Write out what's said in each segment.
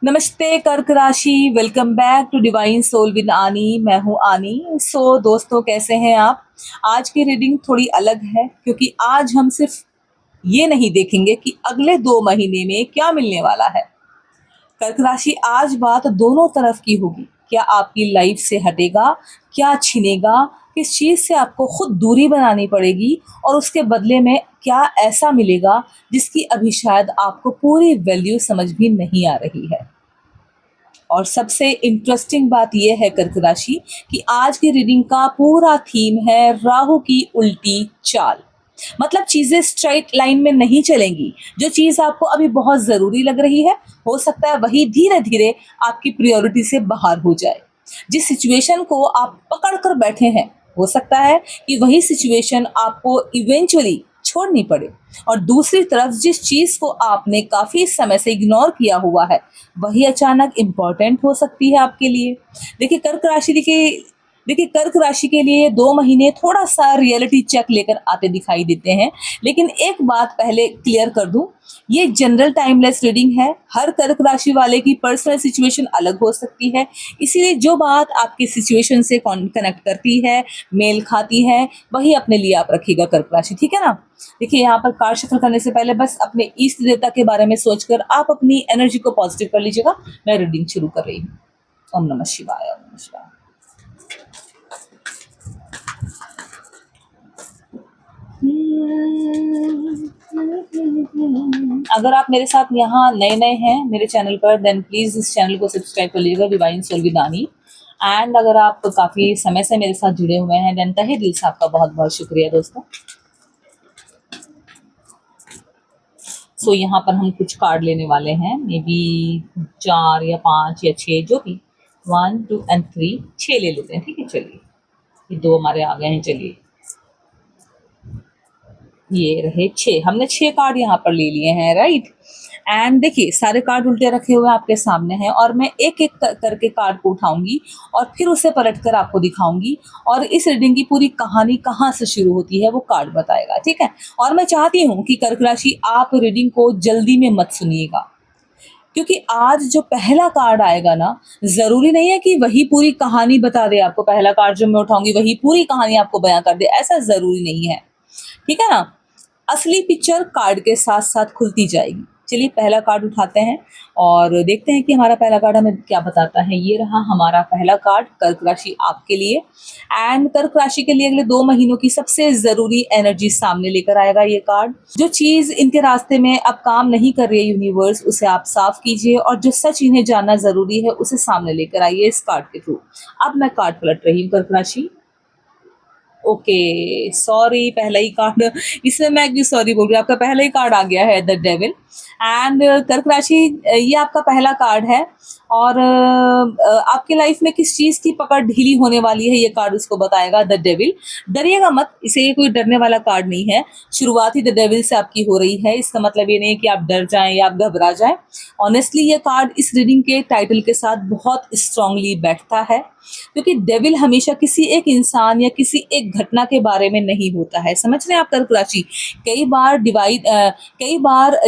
नमस्ते कर्क राशि। Welcome back to divine soul with Aani. मैं हूं आनी। दोस्तों, कैसे हैं आप? आज की रीडिंग थोड़ी अलग है क्योंकि आज हम सिर्फ ये नहीं देखेंगे कि अगले 2 महीने में क्या मिलने वाला है। कर्क राशि, आज बात दोनों तरफ की होगी। क्या आपकी लाइफ से हटेगा, क्या छीनेगा, किस चीज से आपको खुद दूरी बनानी पड़ेगी और उसके बदले में क्या ऐसा मिलेगा जिसकी अभी शायद आपको पूरी वैल्यू समझ भी नहीं आ रही है। और सबसे इंटरेस्टिंग बात यह है कर्क राशि कि आज की रीडिंग का पूरा थीम है राहु की उल्टी चाल। मतलब चीजें स्ट्राइट लाइन में नहीं चलेंगी। जो चीज आपको अभी बहुत जरूरी लग रही है, हो सकता है वही धीरे धीरे आपकी प्रायोरिटी से बाहर हो जाए। जिस सिचुएशन को आप पकड़ कर बैठे हैं, हो सकता है कि वही सिचुएशन आपको इवेंचुअली छोड़नी पड़े। और दूसरी तरफ जिस चीज को आपने काफी समय से इग्नोर किया हुआ है, वही अचानक इम्पोर्टेंट हो सकती है आपके लिए। देखिए कर्क राशि के लिए 2 महीने थोड़ा सा रियलिटी चेक लेकर आते दिखाई देते हैं। लेकिन एक बात पहले क्लियर कर दूं, ये जनरल टाइमलेस रीडिंग है। हर कर्क राशि वाले की पर्सनल सिचुएशन अलग हो सकती है। इसीलिए जो बात आपकी सिचुएशन से कनेक्ट करती है, मेल खाती है, वही अपने लिए आप रखिएगा कर्क राशि, ठीक है ना। देखिए, यहाँ पर कार्ड शफल करने से पहले बस अपने इष्ट देवता के बारे में सोचकर आप अपनी एनर्जी को पॉजिटिव कर लीजिएगा। मैं रीडिंग शुरू कर रही हूँ। ओम नमः शिवाय, ओम नमः शिवाय। अगर आप मेरे साथ यहाँ नए नए हैं मेरे चैनल पर, देन प्लीज इस चैनल को सब्सक्राइब कर लीजिएगा, डिवाइन सोल विद आनी। एंड अगर आप काफी समय से मेरे साथ जुड़े हुए हैं, देन तहे दिल से आपका बहुत बहुत शुक्रिया दोस्तों। यहाँ पर हम कुछ कार्ड लेने वाले हैं, मे बी 4 या 5 या 6, जो भी 1 2 एंड 3, 6 ले लेते हैं, ठीक है। चलिए, ये 2 हमारे आ गए हैं। चलिए, ये रहे 6। हमने 6 कार्ड यहाँ पर ले लिए हैं, राइट। एंड देखिए, सारे कार्ड उल्टे रखे हुए आपके सामने हैं और मैं एक एक करके कार्ड को उठाऊंगी और फिर उसे पलट कर आपको दिखाऊंगी। और इस रीडिंग की पूरी कहानी कहाँ से शुरू होती है वो कार्ड बताएगा, ठीक है। और मैं चाहती हूँ कि कर्क राशि, आप रीडिंग को जल्दी में मत सुनिएगा, क्योंकि आज जो पहला कार्ड आएगा ना, जरूरी नहीं है कि वही पूरी कहानी बता दे आपको। पहला कार्ड जो मैं उठाऊंगी वही पूरी कहानी आपको बयां कर दे, ऐसा जरूरी नहीं है, ठीक है ना। असली पिक्चर कार्ड के साथ साथ खुलती जाएगी। चलिए, पहला कार्ड उठाते हैं और देखते हैं कि हमारा पहला कार्ड हमें क्या बताता है। ये रहा हमारा पहला कार्ड, कर्क राशि आपके लिए। एंड कर्क राशि के लिए अगले 2 महीनों की सबसे जरूरी एनर्जी सामने लेकर आएगा ये कार्ड। जो चीज इनके रास्ते में अब काम नहीं कर रही है यूनिवर्स, उसे आप साफ कीजिए और जो सच इन्हें जानना जरूरी है उसे सामने लेकर आइए इस कार्ड के थ्रू। अब मैं कार्ड पलट रही हूँ कर्क राशि। ओके, सॉरी, पहला ही कार्ड, इसमें मैं क्यों सॉरी बोल रही हूँ, आपका पहला ही कार्ड आ गया है, द डेविल। एंड कर्क राशि, ये आपका पहला कार्ड है। और आपके लाइफ में किस चीज की पकड़ ढीली होने वाली है, ये कार्ड उसको बताएगा, द डेविल। डरिएगा मत, इसे ये कोई डरने वाला कार्ड नहीं है। शुरुआत ही द डेविल से आपकी हो रही है, इसका मतलब ये नहीं है कि आप डर जाएं या आप घबरा जाएं। ऑनेस्टली ये कार्ड इस रीडिंग के टाइटल के साथ बहुत स्ट्रांगली बैठता है, क्योंकि डेविल हमेशा किसी एक इंसान या किसी एक घटना के बारे में नहीं होता है। समझ रहे हैं आप कर्क राशि? कई बार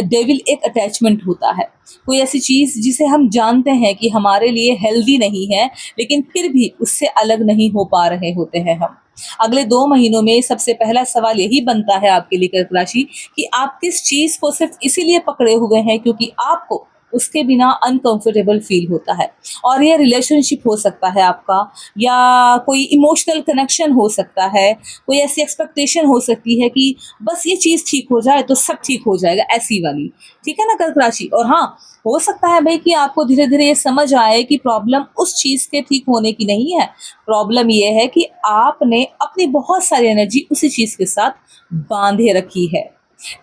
डेविल एक अटैचमेंट होता है, कोई ऐसी चीज जिसे हम जानते हैं कि हमारे लिए हेल्दी नहीं है, लेकिन फिर भी उससे अलग नहीं हो पा रहे होते हैं हम। अगले 2 महीनों में सबसे पहला सवाल यही बनता है आपके लिए कर्क राशि कि आप किस चीज को सिर्फ इसीलिए पकड़े हुए हैं क्योंकि आपको उसके बिना अनकंफर्टेबल फील होता है। और ये रिलेशनशिप हो सकता है आपका, या कोई इमोशनल कनेक्शन हो सकता है, कोई ऐसी एक्सपेक्टेशन हो सकती है कि बस ये चीज़ ठीक हो जाए तो सब ठीक हो जाएगा, ऐसी वाली, ठीक है ना कर्क राशि। और हाँ, हो सकता है भाई कि आपको धीरे धीरे ये समझ आए कि प्रॉब्लम उस चीज़ के ठीक होने की नहीं है। प्रॉब्लम ये है कि आपने अपनी बहुत सारी एनर्जी उसी चीज़ के साथ बांधे रखी है।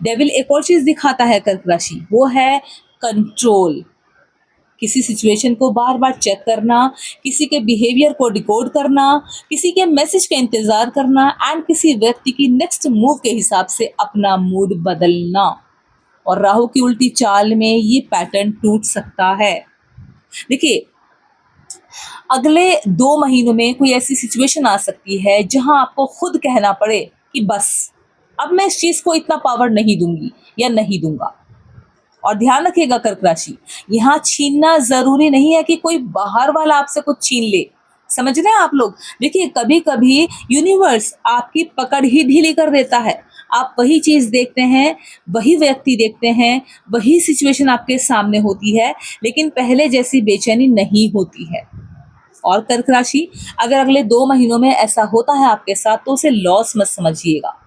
डेविल एक और चीज़ दिखाता है कर्क राशि, वो है कंट्रोल। किसी सिचुएशन को बार बार चेक करना, किसी के बिहेवियर को डिकोड करना, किसी के मैसेज का इंतजार करना एंड किसी व्यक्ति की नेक्स्ट मूव के हिसाब से अपना मूड बदलना। और राहु की उल्टी चाल में ये पैटर्न टूट सकता है। देखिए, अगले 2 महीनों में कोई ऐसी सिचुएशन आ सकती है जहां आपको खुद कहना पड़े कि बस अब मैं इस चीज को इतना पावर नहीं दूंगी या नहीं दूंगा। और ध्यान रखिएगा कर्क राशि, यहाँ छीनना जरूरी नहीं है कि कोई बाहर वाला आपसे कुछ छीन ले। समझ रहे हैं आप लोग? देखिए कभी कभी यूनिवर्स आपकी पकड़ ही ढीली कर देता है। आप वही चीज देखते हैं, वही व्यक्ति देखते हैं, वही सिचुएशन आपके सामने होती है, लेकिन पहले जैसी बेचैनी नहीं होती है। और कर्क राशि, अगर अगले 2 महीनों में ऐसा होता है आपके साथ तो उसे लॉस मत समझिएगा।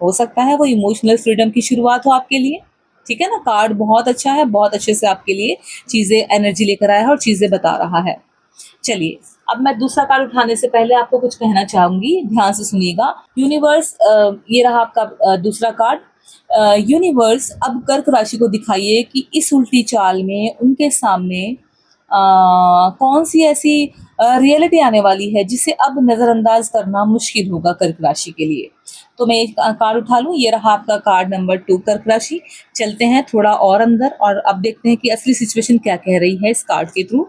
हो सकता है वो इमोशनल फ्रीडम की शुरुआत हो आपके लिए। ठीक है ना? कार्ड बहुत अच्छा है, बहुत अच्छे से आपके लिए चीजें एनर्जी लेकर आया है और चीजें बता रहा है। चलिए, अब मैं दूसरा कार्ड उठाने से पहले आपको कुछ कहना चाहूंगी, ध्यान से सुनिएगा। यूनिवर्स, ये रहा आपका दूसरा कार्ड। यूनिवर्स अब कर्क राशि को दिखाइए कि इस उल्टी चाल में उनके सामने कौन सी ऐसी रियलिटी आने वाली है जिसे अब नज़रअंदाज करना मुश्किल होगा कर्क राशि के लिए। तो मैं एक कार्ड उठा लूँ, ये रहा आपका कार्ड नंबर 2 कर्क राशि। चलते हैं थोड़ा और अंदर और अब देखते हैं कि असली सिचुएशन क्या कह रही है इस कार्ड के थ्रू।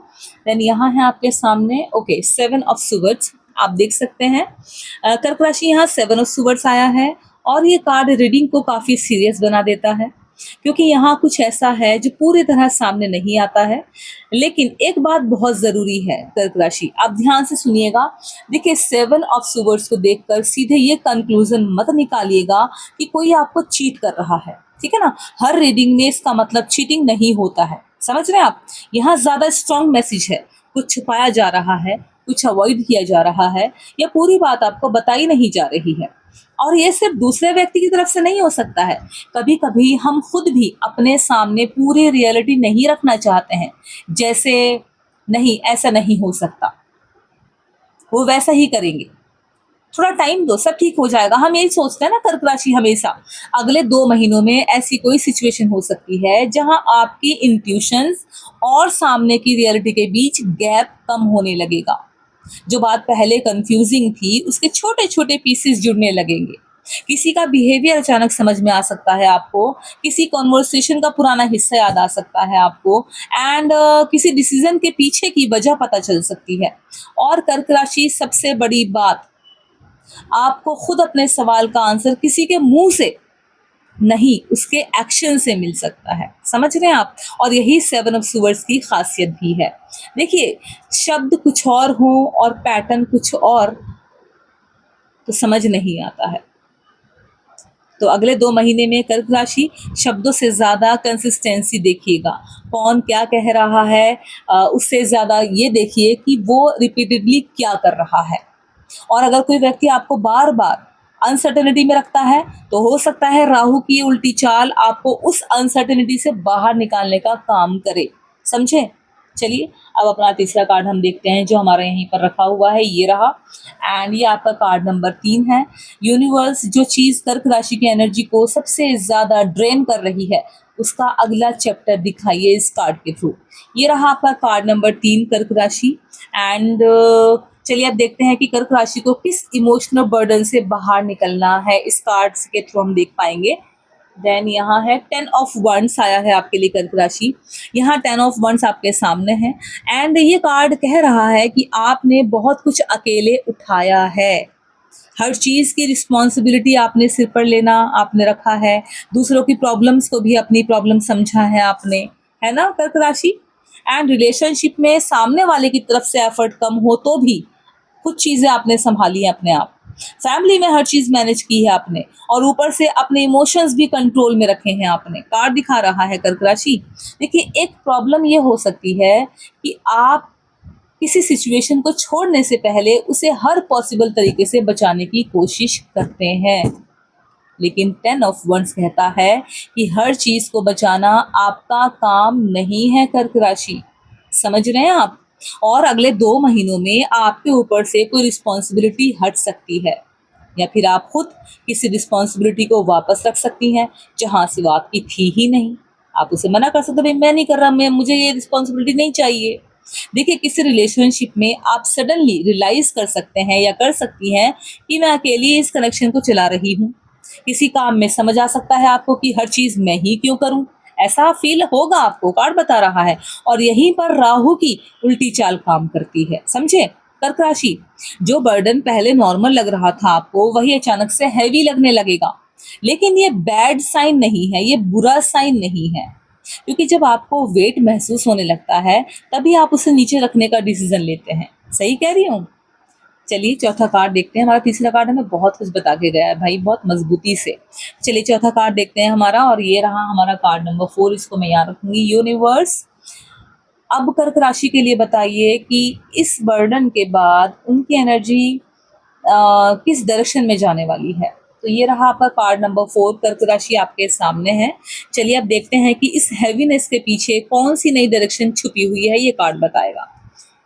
देन यहाँ है आपके सामने, ओके, 7 ऑफ सुवर्ड्स आप देख सकते हैं। कर्क राशि यहाँ 7 ऑफ सुवर्ड्स आया है और ये कार्ड रीडिंग को काफ़ी सीरियस बना देता है, क्योंकि यहाँ कुछ ऐसा है जो पूरी तरह सामने नहीं आता है। लेकिन एक बात बहुत ज़रूरी है कर्क राशि, आप ध्यान से सुनिएगा। देखिए 7 ऑफ सुवर्ड्स को देखकर सीधे ये कंक्लूजन मत निकालिएगा कि कोई आपको चीट कर रहा है। ठीक है ना? हर रीडिंग में इसका मतलब चीटिंग नहीं होता है। समझ रहे हैं आप? यहाँ ज़्यादा स्ट्रॉन्ग मैसेज है, कुछ छुपाया जा रहा है, कुछ अवॉइड किया जा रहा है, या पूरी बात आपको बताई नहीं जा रही है। और ये सिर्फ दूसरे व्यक्ति की तरफ से नहीं हो सकता है, कभी कभी हम खुद भी अपने सामने पूरी रियलिटी नहीं रखना चाहते हैं, जैसे नहीं ऐसा नहीं हो सकता, वो वैसा ही करेंगे, थोड़ा टाइम दो सब ठीक हो जाएगा। हम यही सोचते हैं ना कर्क राशि हमेशा। अगले 2 महीनों में ऐसी कोई सिचुएशन हो सकती है जहां आपकी इंट्यूशंस और सामने की रियलिटी के बीच गैप कम होने लगेगा। जो बात पहले कंफ्यूजिंग थी उसके छोटे छोटे पीसेस जुड़ने लगेंगे। किसी का बिहेवियर अचानक समझ में आ सकता है आपको, किसी कॉन्वर्सेशन का पुराना हिस्सा याद आ सकता है आपको, एंड किसी डिसीजन के पीछे की वजह पता चल सकती है। और कर्क राशि, सबसे बड़ी बात, आपको खुद अपने सवाल का आंसर किसी के मुंह से नहीं, उसके एक्शन से मिल सकता है। समझ रहे हैं आप? और यही 7 ऑफ सुवर्ड्स की खासियत भी है। देखिए, शब्द कुछ और हो और पैटर्न कुछ और तो समझ नहीं आता है। तो अगले 2 महीने में कर्क राशि शब्दों से ज़्यादा कंसिस्टेंसी देखिएगा, कौन क्या कह रहा है, उससे ज़्यादा ये देखिए कि वो रिपीटेडली क्या कर रहा है। और अगर कोई व्यक्ति आपको बार बार अनसर्टेनिटी में रखता है तो हो सकता है राहु की उल्टी चाल आपको उस अनसर्टेनिटी से बाहर निकालने का काम करे। समझे? चलिए, अब अपना तीसरा कार्ड हम देखते हैं जो हमारा यहीं पर रखा हुआ है, ये रहा। एंड ये आपका कार्ड नंबर 3 है। यूनिवर्स जो चीज़ कर्क राशि की एनर्जी को सबसे ज़्यादा ड्रेन कर रही है उसका अगला चैप्टर दिखाइए इस कार्ड के थ्रू। ये रहा आपका कार्ड नंबर 3 कर्क राशि। एंड चलिए अब देखते हैं कि कर्क राशि को किस इमोशनल बर्डन से बाहर निकलना है, इस कार्ड्स के थ्रू हम देख पाएंगे। देन यहाँ है 10 ऑफ वंड्स आया है आपके लिए कर्क राशि। यहाँ 10 ऑफ वंड्स आपके सामने है एंड ये कार्ड कह रहा है कि आपने बहुत कुछ अकेले उठाया है। हर चीज़ की रिस्पॉन्सिबिलिटी आपने सिर पर लेना आपने रखा है, दूसरों की प्रॉब्लम्स को भी अपनी प्रॉब्लम समझा है आपने, है ना कर्क राशि? एंड रिलेशनशिप में सामने वाले की तरफ से एफर्ट कम हो तो भी कुछ चीज़ें आपने संभाली हैं अपने आप। फैमिली में हर चीज़ मैनेज की है आपने, और ऊपर से अपने इमोशंस भी कंट्रोल में रखे हैं आपने। कार्ड दिखा रहा है कर्क राशि। देखिए, एक प्रॉब्लम ये हो सकती है कि आप किसी सिचुएशन को छोड़ने से पहले उसे हर पॉसिबल तरीके से बचाने की कोशिश करते हैं, लेकिन 10 ऑफ वंड्स कहता है कि हर चीज़ को बचाना आपका काम नहीं है कर्क राशि। समझ रहे हैं आप? और अगले 2 महीनों में आपके ऊपर से कोई रिस्पॉन्सिबिलिटी हट सकती है, या फिर आप खुद किसी रिस्पॉन्सिबिलिटी को वापस रख सकती हैं जहाँ से वो आपकी थी ही नहीं। आप उसे मना कर सकते, भाई मैं नहीं कर रहा, मैं मुझे ये रिस्पॉन्सिबिलिटी नहीं चाहिए। देखिए, किसी रिलेशनशिप में आप सडनली रियलाइज कर सकते हैं या कर सकती हैं कि मैं अकेली इस कनेक्शन को चला रही हूँ। किसी काम में समझ आ सकता है आपको कि हर चीज़ मैं ही क्यों करूँ, ऐसा फील होगा आपको, कार्ड बता रहा है। और यहीं पर राहु की उल्टी चाल काम करती है। समझे कर्क राशि? जो बर्डन पहले नॉर्मल लग रहा था आपको वही अचानक से हैवी लगने लगेगा, लेकिन ये बैड साइन नहीं है, ये बुरा साइन नहीं है। क्योंकि जब आपको वेट महसूस होने लगता है तभी आप उसे नीचे रखने का डिसीजन लेते हैं। सही कह रही हूँ? चलिए चौथा कार्ड देखते हैं। हमारा तीसरा कार्ड हमें बहुत कुछ बता के गया है भाई, बहुत मजबूती से। चलिए चौथा कार्ड देखते हैं हमारा, और ये रहा हमारा कार्ड नंबर 4। इसको मैं यहाँ रखूंगी। यूनिवर्स, अब कर्क राशि के लिए बताइए कि इस बर्डन के बाद उनकी एनर्जी किस डायरेक्शन में जाने वाली है। तो ये रहा आपका कार्ड नंबर 4। कर्क राशि आपके सामने है। चलिए अब देखते हैं कि इस हैवीनेस के पीछे कौन सी नई डायरेक्शन छुपी हुई है, ये कार्ड बताएगा।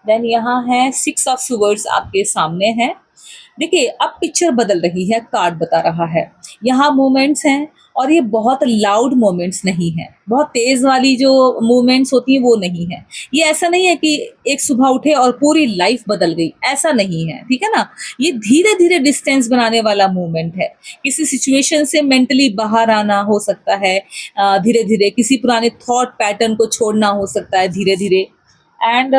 देन यहाँ है 6 ऑफ स्वर्ड्स आपके सामने है। देखिए अब पिक्चर बदल रही है, कार्ड बता रहा है। यहाँ मूवमेंट्स हैं और ये बहुत लाउड मूवमेंट्स नहीं है, बहुत तेज वाली जो मूवमेंट्स होती हैं वो नहीं है। ये ऐसा नहीं है कि एक सुबह उठे और पूरी लाइफ बदल गई, ऐसा नहीं है, ठीक है ना। ये धीरे धीरे डिस्टेंस बनाने वाला मूवमेंट है। किसी सिचुएशन से मेंटली बाहर आना हो सकता है धीरे धीरे, किसी पुराने थॉट पैटर्न को छोड़ना हो सकता है धीरे धीरे। एंड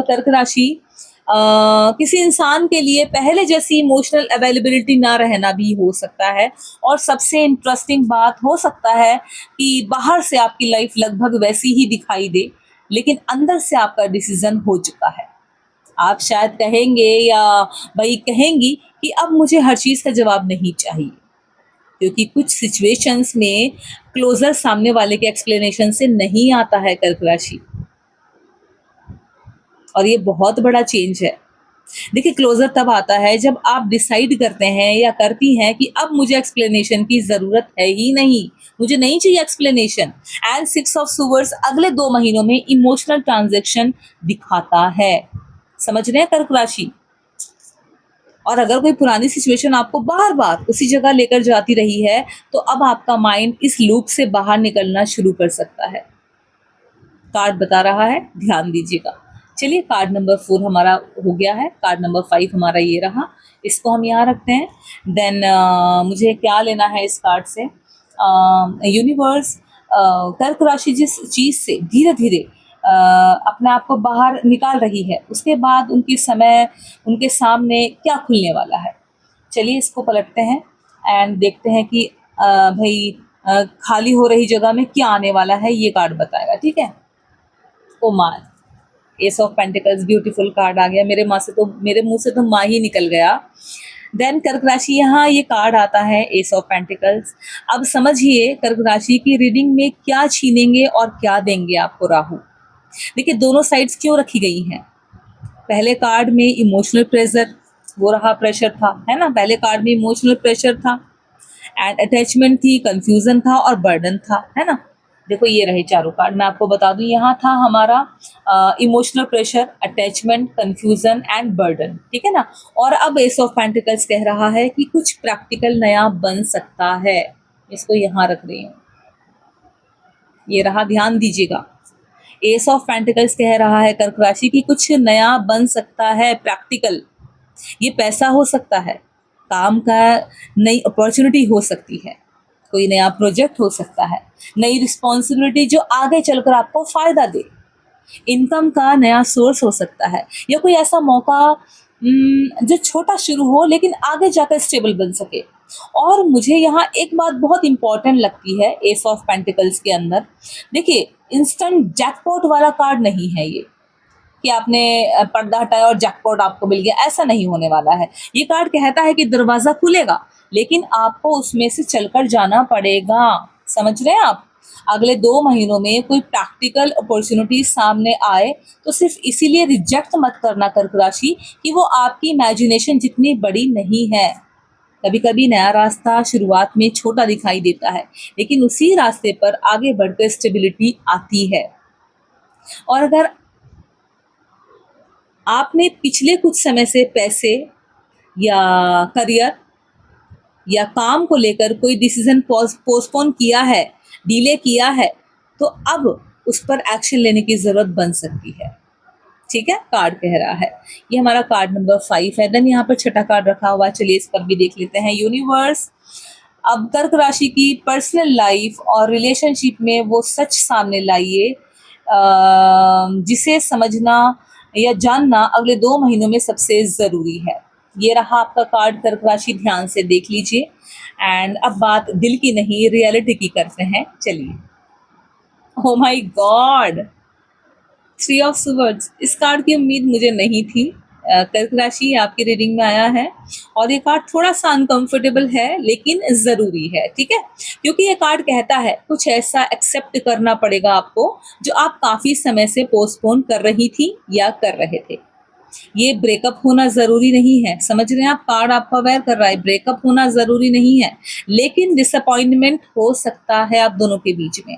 कर्क राशि किसी इंसान के लिए पहले जैसी इमोशनल अवेलेबिलिटी ना रहना भी हो सकता है। और सबसे इंटरेस्टिंग बात हो सकता है कि बाहर से आपकी लाइफ लगभग वैसी ही दिखाई दे, लेकिन अंदर से आपका डिसीजन हो चुका है। आप शायद कहेंगे या भाई कहेंगी कि अब मुझे हर चीज़ का जवाब नहीं चाहिए, क्योंकि कुछ सिचुएशंस में क्लोजर सामने वाले के एक्सप्लेनेशन से नहीं आता है कर्क राशि, और ये बहुत बड़ा चेंज है। देखिए क्लोजर तब आता है जब आप डिसाइड करते हैं या करती हैं कि अब मुझे एक्सप्लेनेशन की ज़रूरत है ही नहीं, मुझे नहीं चाहिए एक्सप्लेनेशन। एंड 6 ऑफ सुवर्स अगले 2 महीनों में इमोशनल ट्रांजैक्शन दिखाता है। समझ रहे हैं कर्क राशि? और अगर कोई पुरानी सिचुएशन आपको बार बार उसी जगह लेकर जाती रही है तो अब आपका माइंड इस लूप से बाहर निकलना शुरू कर सकता है। कार्ड बता रहा है, ध्यान दीजिएगा। चलिए कार्ड नंबर 4 हमारा हो गया है। कार्ड नंबर 5 हमारा ये रहा, इसको हम यहाँ रखते हैं। देन मुझे क्या लेना है इस कार्ड से? यूनिवर्स, कर्क राशि जिस चीज़ से धीरे धीरे अपने आप को बाहर निकाल रही है, उसके बाद उनके सामने क्या खुलने वाला है। चलिए इसको पलटते हैं एंड देखते हैं कि भाई खाली हो रही जगह में क्या आने वाला है, ये कार्ड बताएगा, ठीक है। ओ माँ, ace of pentacles, beautiful card आ गया। मेरे मुंह से तो माँ ही निकल गया। देन कर्क राशि, यहाँ ये कार्ड आता है एस ऑफ पेंटिकल्स। अब समझिए कर्क राशि की रीडिंग में क्या छीनेंगे और क्या देंगे आपको राहु। देखिए दोनों साइड्स क्यों रखी गई हैं। पहले कार्ड में इमोशनल प्रेशर, वो रहा प्रेशर था, है ना। पहले कार्ड में इमोशनल प्रेशर था एंड अटैचमेंट थी, कंफ्यूजन था और बर्डन था, है ना। देखो ये रहे चारों कार्ड। मैं आपको बता दूं, यहाँ था हमारा emotional pressure, attachment, confusion and burden, ठीक है ना। और अब एस ऑफ पेंटिकल्स कह रहा है कि कुछ प्रैक्टिकल नया बन सकता है। इसको यहाँ रख रही हूँ, ये रहा, ध्यान दीजिएगा। एस ऑफ पेंटिकल्स कह रहा है कर्क राशि की कुछ नया बन सकता है, प्रैक्टिकल। ये पैसा हो सकता है, काम का नई अपॉर्चुनिटी हो सकती है, कोई नया प्रोजेक्ट हो सकता है, नई रिस्पॉन्सिबिलिटी जो आगे चलकर आपको फ़ायदा दे, इनकम का नया सोर्स हो सकता है, या कोई ऐसा मौका जो छोटा शुरू हो लेकिन आगे जाकर स्टेबल बन सके। और मुझे यहाँ एक बात बहुत इंपॉर्टेंट लगती है एस ऑफ पेंटिकल्स के अंदर। देखिए इंस्टेंट जैकपॉट वाला कार्ड नहीं है ये कि आपने पर्दा हटाया और जैकपॉट आपको मिल गया, ऐसा नहीं होने वाला है। ये कार्ड कहता है कि दरवाज़ा खुलेगा लेकिन आपको उसमें से चलकर जाना पड़ेगा। समझ रहे हैं आप? अगले 2 महीनों में कोई प्रैक्टिकल अपॉर्चुनिटी सामने आए तो सिर्फ इसीलिए रिजेक्ट मत करना कर्क राशि कि वो आपकी इमेजिनेशन जितनी बड़ी नहीं है। कभी कभी नया रास्ता शुरुआत में छोटा दिखाई देता है, लेकिन उसी रास्ते पर आगे बढ़कर स्टेबिलिटी आती है। और अगर आपने पिछले कुछ समय से पैसे या करियर या काम को लेकर कोई डिसीजन पोस्टपोन किया है, डिले किया है, तो अब उस पर एक्शन लेने की ज़रूरत बन सकती है, ठीक है। कार्ड कह रहा है, ये हमारा कार्ड नंबर 5 है। देन यहाँ पर छठा कार्ड रखा हुआ है, चलिए इस पर भी देख लेते हैं। यूनिवर्स, अब कर्क राशि की पर्सनल लाइफ और रिलेशनशिप में वो सच सामने लाइए जिसे समझना या जानना अगले 2 महीनों में सबसे ज़रूरी है। ये रहा आपका कार्ड कर्क राशि, ध्यान से देख लीजिए। एंड अब बात दिल की नहीं रियलिटी की करते हैं। चलिए ओ my God, three of swords, इस कार्ड की उम्मीद मुझे नहीं थी। कर्क राशि आपकी रीडिंग में आया है और ये कार्ड थोड़ा सा अनकंफर्टेबल है लेकिन ज़रूरी है, ठीक है, क्योंकि ये कार्ड कहता है कुछ ऐसा एक्सेप्ट करना पड़ेगा आपको जो आप काफ़ी समय से पोस्टपोन कर रही थी या कर रहे थे। ये ब्रेकअप होना ज़रूरी नहीं है, समझ रहे हैं आप, कार्ड आपको अवेयर कर रहा है ब्रेकअप होना ज़रूरी नहीं है, लेकिन डिसअपॉइंटमेंट हो सकता है आप दोनों के बीच में।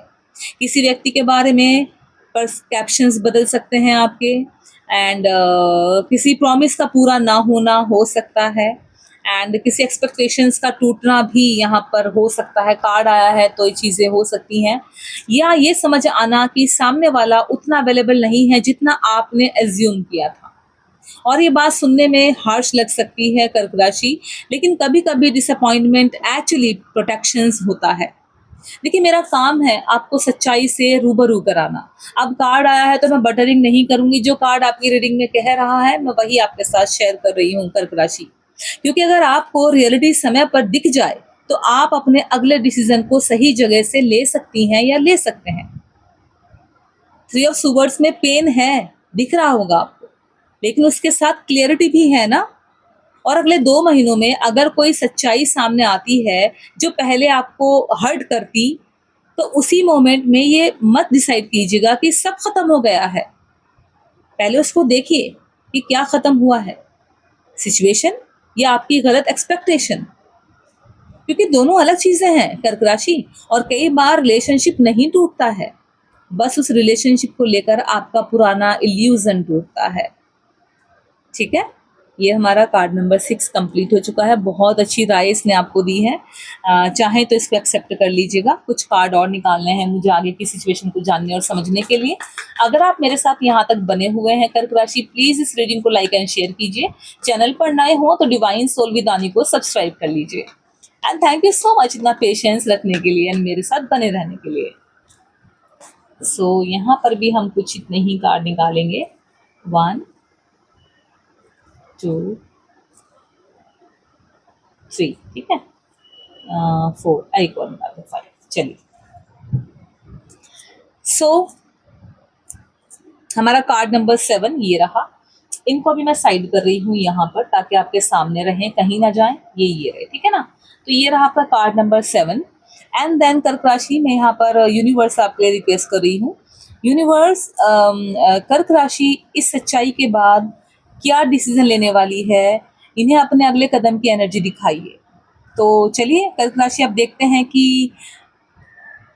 किसी व्यक्ति के बारे में परसेप्शंस बदल सकते हैं आपके, एंड किसी प्रॉमिस का पूरा ना होना हो सकता है, एंड किसी एक्सपेक्टेशंस का टूटना भी यहाँ पर हो सकता है। कार्ड आया है तो ये चीज़ें हो सकती हैं, या ये समझ आना कि सामने वाला उतना अवेलेबल नहीं है जितना आपने एज्यूम किया था। और ये बात सुनने में हार्श लग सकती है कर्क राशि, लेकिन कभी कभी डिसअपॉइंटमेंट एक्चुअली प्रोटेक्शंस होता है। देखिए, मेरा काम है आपको सच्चाई से रूबरू कराना। अब कार्ड आया है तो मैं बटरिंग नहीं करूंगी, जो कार्ड आपकी रीडिंग में कह रहा है मैं वही आपके साथ शेयर कर रही हूँ कर्क राशि, क्योंकि अगर आपको रियलिटी समय पर दिख जाए तो आप अपने अगले डिसीजन को सही जगह से ले सकती हैं या ले सकते हैं। थ्री ऑफ सुवर्ड्स में पेन है, दिख रहा होगा आपको, लेकिन उसके साथ क्लियरिटी भी है ना। और अगले 2 महीनों में अगर कोई सच्चाई सामने आती है जो पहले आपको हर्ट करती, तो उसी मोमेंट में ये मत डिसाइड कीजिएगा कि सब खत्म हो गया है। पहले उसको देखिए कि क्या खत्म हुआ है, सिचुएशन या आपकी गलत एक्सपेक्टेशन, क्योंकि दोनों अलग चीजें हैं कर्क राशि। और कई बार रिलेशनशिप नहीं टूटता है, बस उस रिलेशनशिप को लेकर आपका पुराना इल्यूजन टूटता है, ठीक है। ये हमारा कार्ड नंबर 6 कंप्लीट हो चुका है। बहुत अच्छी राय इसने आपको दी है, चाहे तो इसको एक्सेप्ट कर लीजिएगा। कुछ कार्ड और निकालने हैं मुझे आगे की सिचुएशन को जानने और समझने के लिए। अगर आप मेरे साथ यहाँ तक बने हुए हैं कर्क राशि, प्लीज़ इस रीडिंग को लाइक एंड शेयर कीजिए। चैनल पर नए हो तो डिवाइन सोल विद आनी को सब्सक्राइब कर लीजिए। And thank you so much इतना पेशेंस रखने के लिए एंड मेरे साथ बने रहने के लिए। सो यहाँ पर भी हम कुछ इतने ही कार्ड निकालेंगे, 1 2 3, ठीक है, 4, एक और निकाल दो, 5। चलिए, सो हमारा कार्ड नंबर 7 ये रहा। इनको अभी मैं साइड कर रही हूँ यहाँ पर ताकि आपके सामने रहें, कहीं ना जाएं, ये रहे, ठीक है ना। तो ये रहा आपका कार्ड नंबर 7। एंड देन कर्क राशि में यहाँ पर यूनिवर्स आपके लिए रिक्वेस्ट कर रही हूँ। यूनिवर्स, कर्क राशि इस सच्चाई के बाद क्या डिसीजन लेने वाली है, इन्हें अपने अगले कदम की एनर्जी दिखाइए। तो चलिए कर्क राशि, अब देखते हैं कि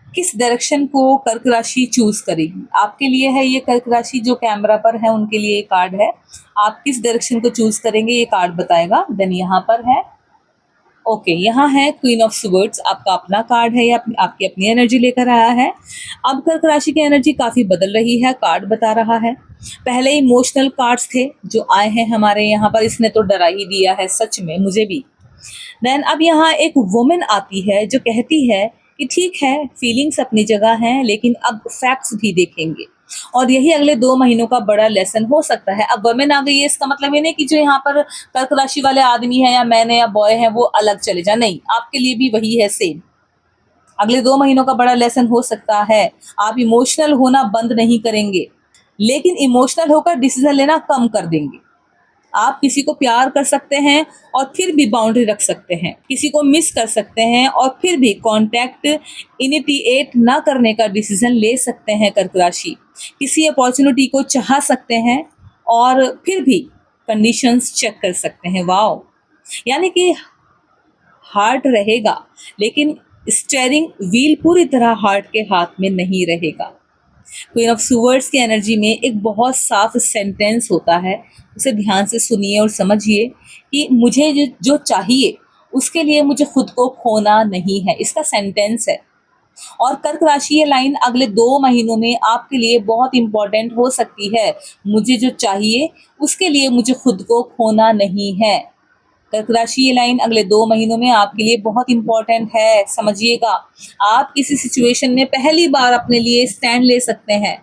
किस डायरेक्शन को कर्क राशि चूज करेगी। आपके लिए है ये कर्क राशि, जो कैमरा पर है उनके लिए ये कार्ड है। आप किस डायरेक्शन को चूज करेंगे ये कार्ड बताएगा। देन यहाँ पर है, ओके, यहाँ है क्वीन ऑफ स्वर्ड्स, आपका अपना कार्ड है, या आपकी अपनी एनर्जी लेकर आया है। अब कर्क राशि की एनर्जी काफ़ी बदल रही है, कार्ड बता रहा है। पहले इमोशनल कार्ड्स थे जो आए हैं हमारे यहाँ पर, इसने तो डरा ही दिया है सच में, मुझे भी। देन अब यहाँ एक वुमेन आती है जो कहती है कि ठीक है, फीलिंग्स अपनी जगह हैं, लेकिन अब फैक्ट्स भी देखेंगे, और यही अगले 2 महीनों का बड़ा लेसन हो सकता है। अब वुमेन आ गई है, इसका मतलब ये नहीं कि जो यहाँ पर कर्क राशि वाले आदमी हैं या मैंने या बॉय हैं वो अलग चले जाए, नहीं, आपके लिए भी वही है सेम। अगले 2 महीनों का बड़ा लेसन हो सकता है। आप इमोशनल होना बंद नहीं करेंगे, लेकिन इमोशनल होकर डिसीजन लेना कम कर देंगे। आप किसी को प्यार कर सकते हैं और फिर भी बाउंड्री रख सकते हैं, किसी को मिस कर सकते हैं और फिर भी कांटेक्ट इनिशिएट ना करने का डिसीजन ले सकते हैं कर्क राशि। किसी अपॉर्चुनिटी को चाह सकते हैं और फिर भी कंडीशंस चेक कर सकते हैं। वाओ, यानी कि हार्ट रहेगा, लेकिन स्टीयरिंग व्हील पूरी तरह हार्ट के हाथ में नहीं रहेगा। क्वीन ऑफ सुवर्ड्स की एनर्जी में एक बहुत साफ सेंटेंस होता है, उसे ध्यान से सुनिए और समझिए कि मुझे जो चाहिए उसके लिए मुझे खुद को खोना नहीं है, इसका सेंटेंस है। और कर्क राशि ये लाइन अगले 2 महीनों में आपके लिए बहुत इंपॉर्टेंट हो सकती है। मुझे जो चाहिए उसके लिए मुझे खुद को खोना नहीं है। कर्क राशि ये लाइन अगले 2 महीनों में आपके लिए बहुत इंपॉर्टेंट है, समझिएगा। आप किसी सिचुएशन में पहली बार अपने लिए स्टैंड ले सकते हैं,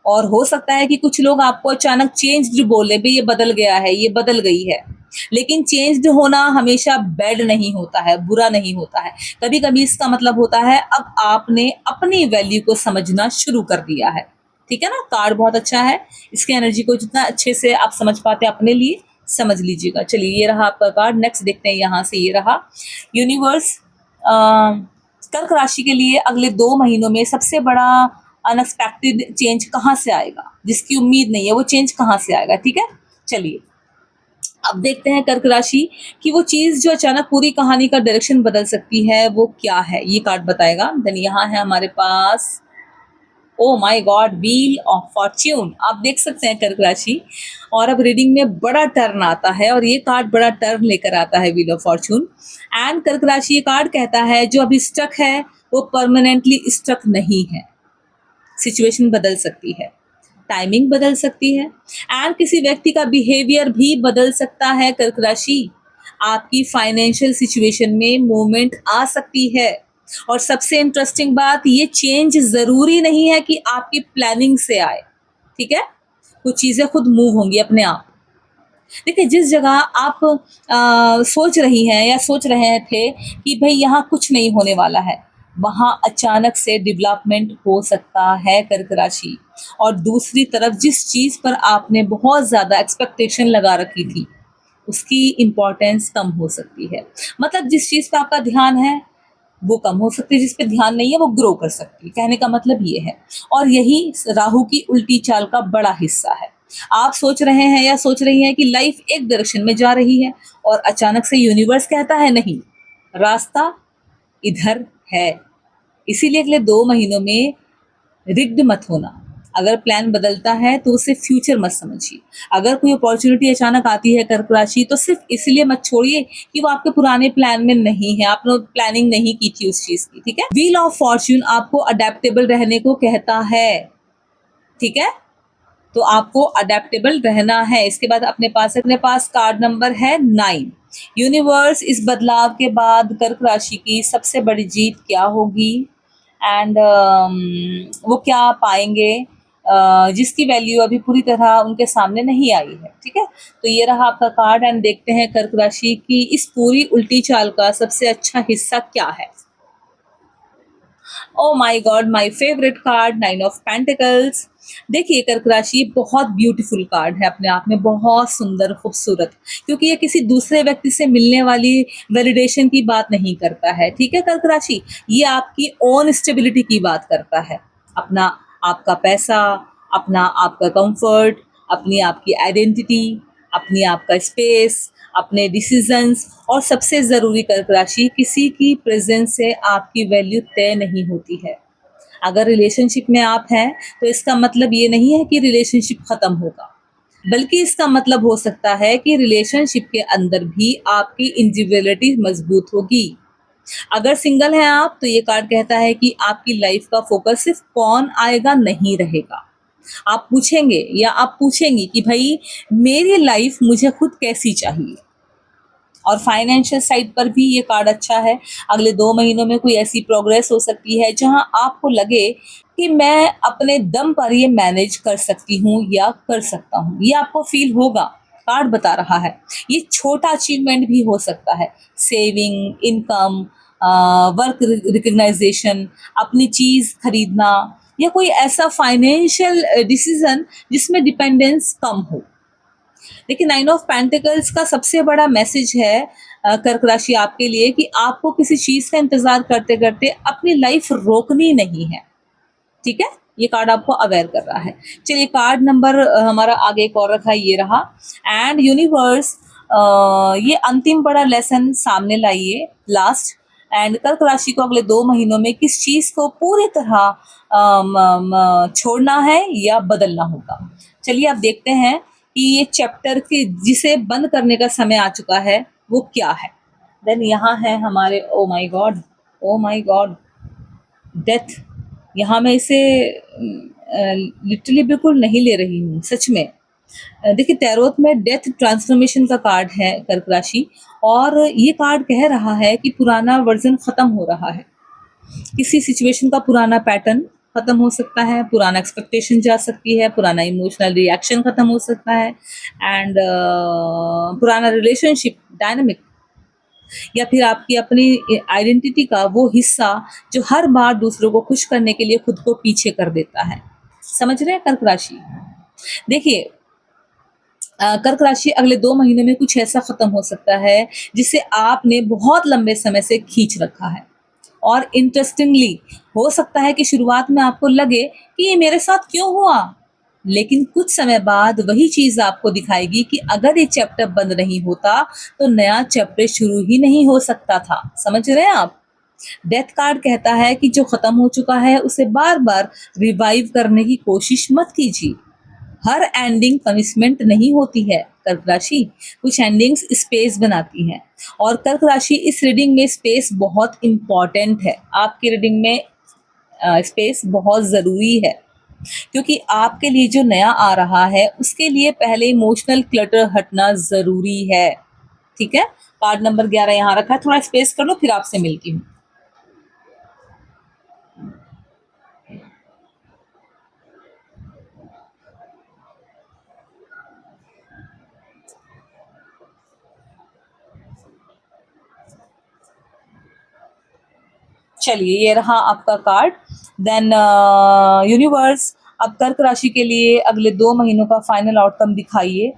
और हो सकता है कि कुछ लोग आपको अचानक चेंज बोले, भाई ये बदल गया है, ये बदल गई है, लेकिन चेंज्ड होना हमेशा बैड नहीं होता है, बुरा नहीं होता है। कभी कभी इसका मतलब होता है अब आपने अपनी वैल्यू को समझना शुरू कर दिया है। ठीक है ना, कार्ड बहुत अच्छा है, इसके एनर्जी को जितना अच्छे से आप समझ पाते हैं अपने लिए समझ लीजिएगा। चलिए ये रहा आपका कार्ड। नेक्स्ट देखते हैं, यहाँ से ये रहा यूनिवर्स कर्क राशि के लिए अगले 2 महीनों में सबसे बड़ा अनएक्सपेक्टेड चेंज कहाँ से आएगा, जिसकी उम्मीद नहीं है वो चेंज कहाँ से आएगा। ठीक है, चलिए अब देखते हैं कर्क राशि कि वो चीज जो अचानक पूरी कहानी का डायरेक्शन बदल सकती है वो क्या है, ये कार्ड बताएगा। देन यहाँ है हमारे पास, oh my God, wheel of fortune. आप देख सकते हैं कर्क राशि, और अब रीडिंग में बड़ा टर्न आता है और ये कार्ड बड़ा टर्न लेकर आता है, व्हील ऑफ फॉर्च्यून। एंड कर्क राशि ये कार्ड कहता है जो अभी स्टक है वो परमानेंटली स्टक नहीं है। सिचुएशन बदल सकती है, टाइमिंग बदल सकती है, एंड किसी व्यक्ति का बिहेवियर भी बदल सकता है। कर्क राशि, आपकी फाइनेंशियल सिचुएशन में मूवमेंट आ सकती है। और सबसे इंटरेस्टिंग बात, ये चेंज जरूरी नहीं है कि आपकी प्लानिंग से आए। ठीक है, कुछ चीजें खुद मूव होंगी अपने आप। देखिए, जिस जगह आप सोच रही हैं या सोच रहे थे कि भाई यहाँ कुछ नहीं होने वाला है, वहाँ अचानक से डेवलपमेंट हो सकता है कर्क राशि। और दूसरी तरफ जिस चीज़ पर आपने बहुत ज़्यादा एक्सपेक्टेशन लगा रखी थी उसकी इम्पोर्टेंस कम हो सकती है। मतलब जिस चीज़ पर आपका ध्यान है वो कम हो सकती है, जिस पे ध्यान नहीं है वो ग्रो कर सकती है। कहने का मतलब ये है, और यही राहु की उल्टी चाल का बड़ा हिस्सा है। आप सोच रहे हैं या सोच रही हैं कि लाइफ एक डायरेक्शन में जा रही है और अचानक से यूनिवर्स कहता है नहीं, रास्ता इधर है। इसीलिए अगले 2 महीनों में रिग्ड मत होना। अगर प्लान बदलता है तो उसे फ्यूचर मत समझिए। अगर कोई अपॉर्चुनिटी अचानक आती है कर्क राशि तो सिर्फ इसलिए मत छोड़िए कि वो आपके पुराने प्लान में नहीं है, आपने प्लानिंग नहीं की थी उस चीज की। ठीक है, व्हील ऑफ फॉर्च्यून आपको अडेप्टेबल रहने को कहता है। ठीक है, तो आपको अडेप्टेबल रहना है। इसके बाद अपने पास कार्ड नंबर है 9। यूनिवर्स, इस बदलाव के बाद कर्क राशि की सबसे बड़ी जीत क्या होगी, एंड वो क्या पाएंगे जिसकी वैल्यू अभी पूरी तरह उनके सामने नहीं आई है। ठीक है, तो ये रहा आपका कार्ड। एंड देखते हैं कर्क राशि की इस पूरी उल्टी चाल का सबसे अच्छा हिस्सा क्या है। ओ my God, my favourite card, 9 of pentacles. देखिए कर्क राशि बहुत ब्यूटीफुल कार्ड है, अपने आप में बहुत सुंदर खूबसूरत, क्योंकि ये किसी दूसरे व्यक्ति से मिलने वाली वैलिडेशन की बात नहीं करता है। ठीक है कर्क राशि, ये आपकी ओन स्टेबिलिटी की बात करता है। अपना आपका पैसा, अपना आपका कंफर्ट, अपनी आपकी आइडेंटिटी, अपनी आपका स्पेस, अपने डिसीजंस, और सबसे ज़रूरी कर्क राशि, किसी की प्रेजेंस से आपकी वैल्यू तय नहीं होती है। अगर रिलेशनशिप में आप हैं तो इसका मतलब ये नहीं है कि रिलेशनशिप ख़त्म होगा, बल्कि इसका मतलब हो सकता है कि रिलेशनशिप के अंदर भी आपकी इंडिविजुअलिटी मजबूत होगी। अगर सिंगल हैं आप तो ये कार्ड कहता है कि आपकी लाइफ का फोकस सिर्फ कौन आएगा नहीं रहेगा। आप पूछेंगे या आप पूछेंगी कि भाई मेरी लाइफ मुझे खुद कैसी चाहिए। और फाइनेंशियल साइड पर भी ये कार्ड अच्छा है। अगले 2 महीनों में कोई ऐसी प्रोग्रेस हो सकती है जहां आपको लगे कि मैं अपने दम पर ये मैनेज कर सकती हूँ या कर सकता हूँ, ये आपको फील होगा। कार्ड बता रहा है ये छोटा अचीवमेंट भी हो सकता है, सेविंग, इनकम, वर्क रिकग्नाइजेशन, अपनी चीज़ खरीदना, या कोई ऐसा फाइनेंशियल डिसीजन जिसमें डिपेंडेंस कम हो। लेकिन 9 ऑफ पेंटिकल्स का सबसे बड़ा मैसेज है कर्क राशि आपके लिए कि आपको किसी चीज़ का इंतज़ार करते करते अपनी लाइफ रोकनी नहीं है। ठीक है, ये कार्ड आपको अवेयर कर रहा है। चलिए कार्ड नंबर हमारा आगे एक और रखा है, ये रहा। एंड यूनिवर्स, ये अंतिम बड़ा लेसन सामने लाइए, लास्ट। एंड कर्क राशि को अगले 2 महीनों में किस चीज़ को पूरी तरह छोड़ना है या बदलना होगा। चलिए अब देखते हैं कि ये चैप्टर के जिसे बंद करने का समय आ चुका है वो क्या है। देन यहाँ है हमारे, ओ my God, oh my God, death. यहाँ मैं इसे लिटरली बिल्कुल नहीं ले रही हूँ, सच में। देखिए टैरोट में डेथ ट्रांसफॉर्मेशन का कार्ड है कर्क राशि, और ये कार्ड कह रहा है कि पुराना वर्जन ख़त्म हो रहा है। किसी सिचुएशन का पुराना पैटर्न खत्म हो सकता है, पुराना एक्सपेक्टेशन जा सकती है, पुराना इमोशनल रिएक्शन खत्म हो सकता है, एंड पुराना रिलेशनशिप डायनामिक, या फिर आपकी अपनी आइडेंटिटी का वो हिस्सा जो हर बार दूसरों को खुश करने के लिए खुद को पीछे कर देता है। समझ रहे हैं कर्क राशि? देखिए, कर्क राशि अगले 2 महीने में कुछ ऐसा खत्म हो सकता है जिसे आपने बहुत लंबे समय से खींच रखा है। और इंटरेस्टिंगली हो सकता है कि शुरुआत में आपको लगे कि ये मेरे साथ क्यों हुआ, लेकिन कुछ समय बाद वही चीज आपको दिखाएगी कि अगर ये चैप्टर बंद नहीं होता तो नया चैप्टर शुरू ही नहीं हो सकता था। समझ रहे हैं आप? डेथ कार्ड कहता है कि जो खत्म हो चुका है उसे बार बार रिवाइव करने की कोशिश मत कीजिए। हर एंडिंग पनिशमेंट नहीं होती है कर्क राशि, कुछ एंडिंग्स स्पेस बनाती हैं, और कर्क राशि इस रीडिंग में स्पेस बहुत इंपॉर्टेंट है। आपकी रीडिंग में स्पेस बहुत ज़रूरी है, क्योंकि आपके लिए जो नया आ रहा है उसके लिए पहले इमोशनल क्लटर हटना ज़रूरी है। ठीक है, कार्ड नंबर 11 यहाँ रखा है, थोड़ा स्पेस कर लो फिर आपसे मिलती हूँ। चलिए, ये रहा आपका कार्ड। देन यूनिवर्स, अब कर्क राशि के लिए अगले 2 महीनों का फाइनल आउटकम दिखाइए।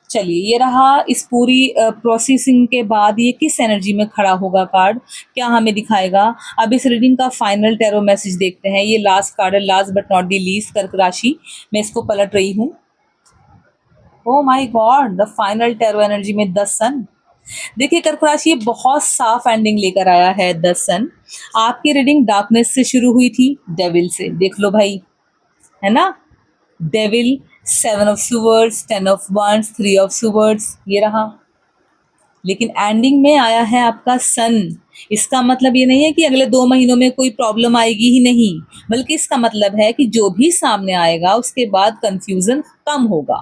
चलिए, ये रहा। इस पूरी प्रोसेसिंग के बाद ये किस एनर्जी में खड़ा होगा कार्ड, क्या हमें दिखाएगा? अब इस रीडिंग का फाइनल टैरो मैसेज देखते हैं। ये लास्ट कार्ड है, last but not the least, कर्क राशि। मैं इसको पलट रही हूँ। ओ my God, the final tarot energy में द सन। देखिए कर्क राशि, ये बहुत साफ एंडिंग लेकर आया है द सन। आपकी रीडिंग डार्कनेस से शुरू हुई थी, डेविल से, देख लो भाई, है ना? Devil, 7 of swords, 10 of wands, 3 of swords, ये रहा। लेकिन एंडिंग में आया है आपका सन। इसका मतलब ये नहीं है कि अगले 2 महीनों में कोई प्रॉब्लम आएगी ही नहीं, बल्कि इसका मतलब है कि जो भी सामने आएगा उसके बाद कंफ्यूजन कम होगा।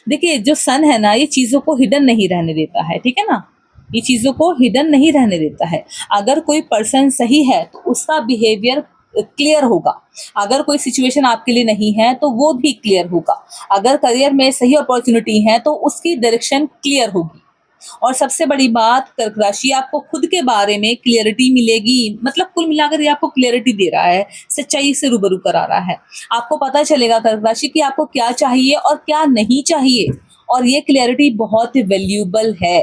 देखिए, जो सन है ना, ये चीज़ों को हिडन नहीं रहने देता है, ठीक है ना? ये चीज़ों को हिडन नहीं रहने देता है। अगर कोई पर्सन सही है तो उसका बिहेवियर क्लियर होगा। अगर कोई सिचुएशन आपके लिए नहीं है तो वो भी क्लियर होगा। अगर करियर में सही अपॉर्चुनिटी है तो उसकी डायरेक्शन क्लियर होगी। और सबसे बड़ी बात, कर्क राशि, आपको खुद के बारे में क्लियरिटी मिलेगी। मतलब कुल मिलाकर ये आपको क्लियरिटी दे रहा है, सच्चाई से रूबरू करा रहा है। आपको पता चलेगा कर्क राशि कि आपको क्या चाहिए और क्या नहीं चाहिए, और ये क्लियरिटी बहुत वैल्यूबल है।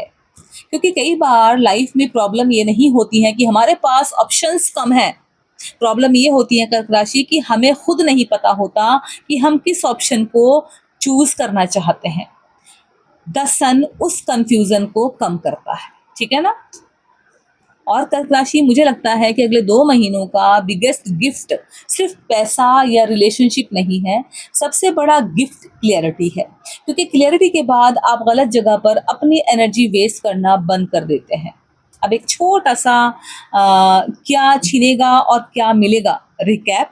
क्योंकि कई बार लाइफ में प्रॉब्लम ये नहीं होती है कि हमारे पास ऑप्शंस कम हैं। प्रॉब्लम ये होती है कर्क राशि कि हमें खुद नहीं पता होता कि हम किस ऑप्शन को चूज करना चाहते हैं। द सन उस कंफ्यूजन को कम करता है, ठीक है ना? और कर्क राशि, मुझे लगता है कि अगले 2 महीनों का बिगेस्ट गिफ्ट सिर्फ पैसा या रिलेशनशिप नहीं है। सबसे बड़ा गिफ्ट क्लियरिटी है, क्योंकि क्लियरिटी के बाद आप गलत जगह पर अपनी एनर्जी वेस्ट करना बंद कर देते हैं। अब एक छोटा सा क्या छीनेगा और क्या मिलेगा रिकैप।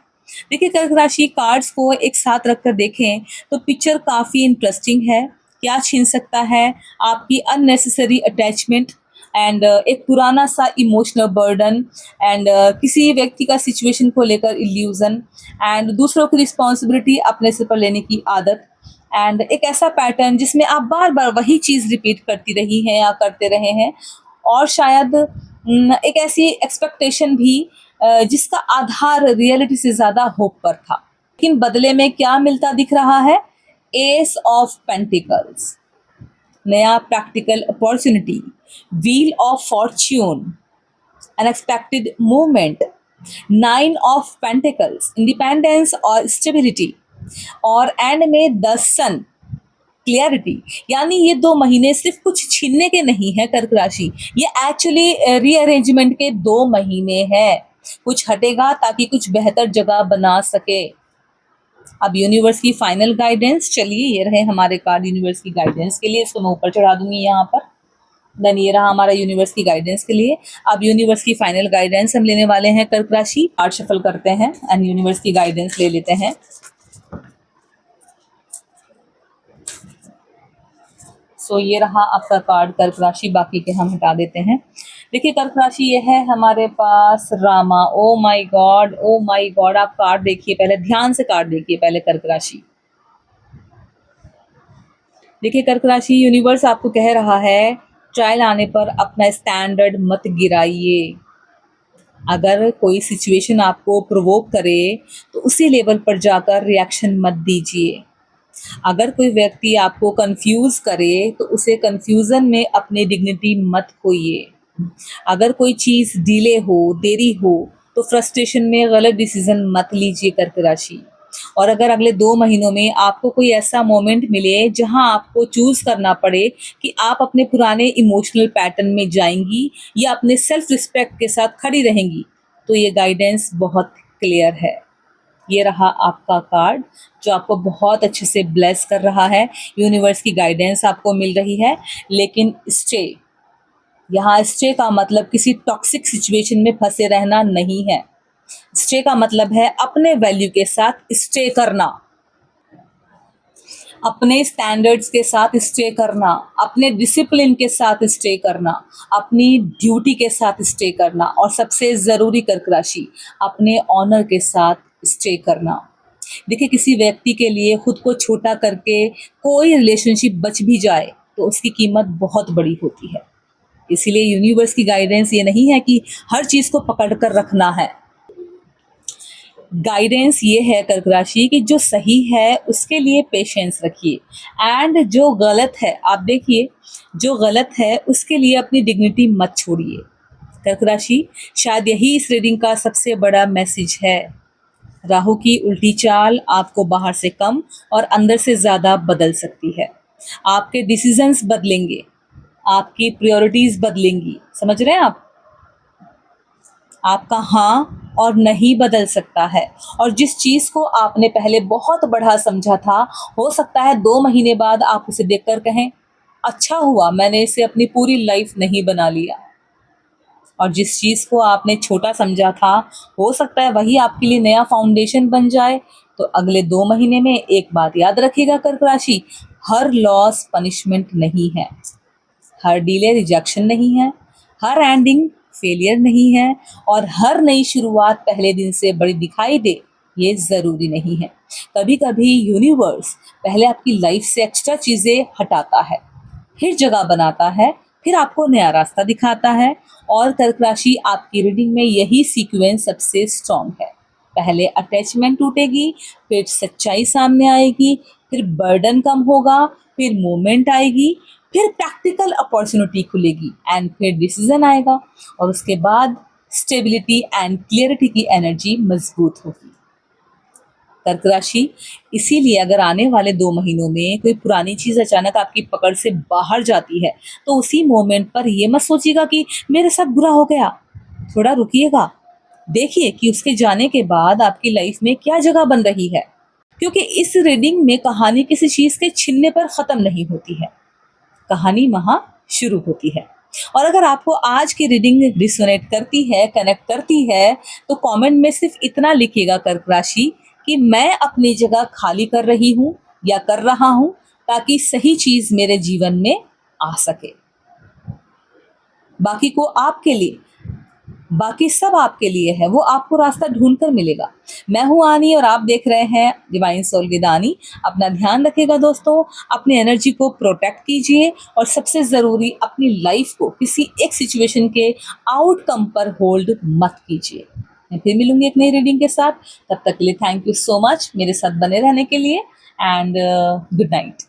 देखिए कर्क राशि, कार्ड्स को एक साथ रखकर देखें तो पिक्चर काफ़ी इंटरेस्टिंग है। क्या छीन सकता है? आपकी अननेसेसरी अटैचमेंट, एंड एक पुराना सा इमोशनल बर्डन, एंड किसी व्यक्ति का सिचुएशन को लेकर इल्यूजन, एंड दूसरों की रिस्पॉन्सिबिलिटी अपने से पर लेने की आदत, एंड एक ऐसा पैटर्न जिसमें आप बार बार वही चीज़ रिपीट करती रही हैं या करते रहे हैं, और शायद एक ऐसी एक्सपेक्टेशन भी जिसका आधार रियलिटी से ज़्यादा होप पर था। लेकिन बदले में क्या मिलता दिख रहा है? एस ऑफ पेंटिकल्स, नया practical opportunity, wheel of Fortune, unexpected movement, 9 of pentacles, independence और स्टेबिलिटी, और एंड में द सन, क्लियरिटी। यानी ये 2 महीने सिर्फ कुछ छीनने के नहीं है कर्क राशि, ये एक्चुअली रीअरेंजमेंट के 2 महीने हैं। कुछ हटेगा ताकि कुछ बेहतर जगह बना सके। अब यूनिवर्स की फाइनल गाइडेंस, चलिए ये रहे हमारे कार्ड यूनिवर्स की गाइडेंस के लिए। इसको मैं ऊपर चढ़ा दूंगी यहाँ पर। देन ये रहा हमारा यूनिवर्स की गाइडेंस के लिए। अब यूनिवर्स की फाइनल गाइडेंस हम लेने वाले हैं कर्क राशि। कार्ड शफल करते हैं एंड यूनिवर्स की गाइडेंस ले लेते हैं। सो ये रहा आपका कार्ड कर्क राशि, बाकी के हम हटा देते हैं। देखिए कर्क राशि ये है हमारे पास Rama. Oh my God, oh my God, आप कार्ड देखिए पहले, ध्यान से कार्ड देखिए पहले कर्क राशि। देखिए कर्क राशि, यूनिवर्स आपको कह रहा है ट्रायल आने पर अपना स्टैंडर्ड मत गिराइए। अगर कोई सिचुएशन आपको प्रोवोक करे तो उसी लेवल पर जाकर रिएक्शन मत दीजिए। अगर कोई व्यक्ति आपको कंफ्यूज करे तो उसे कंफ्यूजन में अपनी डिग्निटी मत खोइए। अगर कोई चीज़ डिले हो, देरी हो, तो फ्रस्ट्रेशन में गलत डिसीजन मत लीजिए कर्क राशि। और अगर अगले 2 महीनों में आपको कोई ऐसा मोमेंट मिले जहां आपको चूज करना पड़े कि आप अपने पुराने इमोशनल पैटर्न में जाएंगी या अपने सेल्फ रिस्पेक्ट के साथ खड़ी रहेंगी, तो ये गाइडेंस बहुत क्लियर है। ये रहा आपका कार्ड जो आपको बहुत अच्छे से ब्लेस कर रहा है। यूनिवर्स की गाइडेंस आपको मिल रही है, लेकिन स्टे, यहाँ स्टे का मतलब किसी टॉक्सिक सिचुएशन में फंसे रहना नहीं है। स्टे का मतलब है अपने वैल्यू के साथ स्टे करना, अपने स्टैंडर्ड्स के साथ स्टे करना, अपने डिसिप्लिन के साथ स्टे करना, अपनी ड्यूटी के साथ स्टे करना, और सबसे ज़रूरी कर्क राशि, अपने ऑनर के साथ स्टे करना। देखिए किसी व्यक्ति के लिए खुद को छोटा करके कोई रिलेशनशिप बच भी जाए तो उसकी कीमत बहुत बड़ी होती है। इसीलिए यूनिवर्स की गाइडेंस ये नहीं है कि हर चीज़ को पकड़ कर रखना है। गाइडेंस ये है कर्क राशि कि जो सही है उसके लिए पेशेंस रखिए, एंड जो गलत है, आप देखिए, जो गलत है उसके लिए अपनी डिग्निटी मत छोड़िए। कर्क राशि, शायद यही इस रीडिंग का सबसे बड़ा मैसेज है। राहु की उल्टी चाल आपको बाहर से कम और अंदर से ज़्यादा बदल सकती है। आपके डिसीजंस बदलेंगे, आपकी प्रायोरिटीज़ बदलेंगी, समझ रहे हैं आप? आपका हाँ और नहीं बदल सकता है, और जिस चीज़ को आपने पहले बहुत बड़ा समझा था, हो सकता है 2 महीने बाद आप उसे देखकर कहें अच्छा हुआ मैंने इसे अपनी पूरी लाइफ नहीं बना लिया। और जिस चीज़ को आपने छोटा समझा था, हो सकता है वही आपके लिए नया फाउंडेशन बन जाए। तो अगले 2 महीने में एक बात याद रखिएगा कर्क राशि, हर लॉस पनिशमेंट नहीं है, हर डिले रिजेक्शन नहीं है, हर एंडिंग फेलियर नहीं है, और हर नई शुरुआत पहले दिन से बड़ी दिखाई दे ये ज़रूरी नहीं है। कभी कभी यूनिवर्स पहले आपकी लाइफ से एक्स्ट्रा चीज़ें हटाता है, फिर जगह बनाता है, फिर आपको नया रास्ता दिखाता है। और कर्क राशि, आपकी रीडिंग में यही सीक्वेंस सबसे स्ट्रॉन्ग है। पहले अटैचमेंट टूटेगी, फिर सच्चाई सामने आएगी, फिर बर्डन कम होगा, फिर मूवमेंट आएगी, फिर प्रैक्टिकल अपॉर्चुनिटी खुलेगी, एंड फिर डिसीजन आएगा, और उसके बाद स्टेबिलिटी एंड क्लियरिटी की एनर्जी मजबूत होगी। कर्क राशि, इसीलिए अगर आने वाले 2 महीनों में कोई पुरानी चीज़ अचानक आपकी पकड़ से बाहर जाती है तो उसी मोमेंट पर ये मत सोचिएगा कि मेरे साथ बुरा हो गया। थोड़ा रुकिएगा, देखिए कि उसके जाने के बाद आपकी लाइफ में क्या जगह बन रही है, क्योंकि इस रीडिंग में कहानी किसी चीज़ के छीनने पर ख़त्म नहीं होती है, कहानी वहाँ शुरू होती है। और अगर आपको आज की रीडिंग रिसोनेट करती है, कनेक्ट करती है, तो कमेंट में सिर्फ इतना लिखिएगा कर्क राशि कि मैं अपनी जगह खाली कर रही हूँ या कर रहा हूँ, ताकि सही चीज़ मेरे जीवन में आ सके। बाकी को आपके लिए, बाकी सब आपके लिए है, वो आपको रास्ता ढूंढ कर मिलेगा। मैं हूँ आनी और आप देख रहे हैं डिवाइन सोल विद आनी। अपना ध्यान रखिएगा दोस्तों, अपनी एनर्जी को प्रोटेक्ट कीजिए, और सबसे ज़रूरी अपनी लाइफ को किसी एक सिचुएशन के आउटकम पर होल्ड मत कीजिए। मैं फिर मिलूंगी एक नई रीडिंग के साथ, तब तक के लिए थैंक यू सो मच मेरे साथ बने रहने के लिए, एंड गुड नाइट।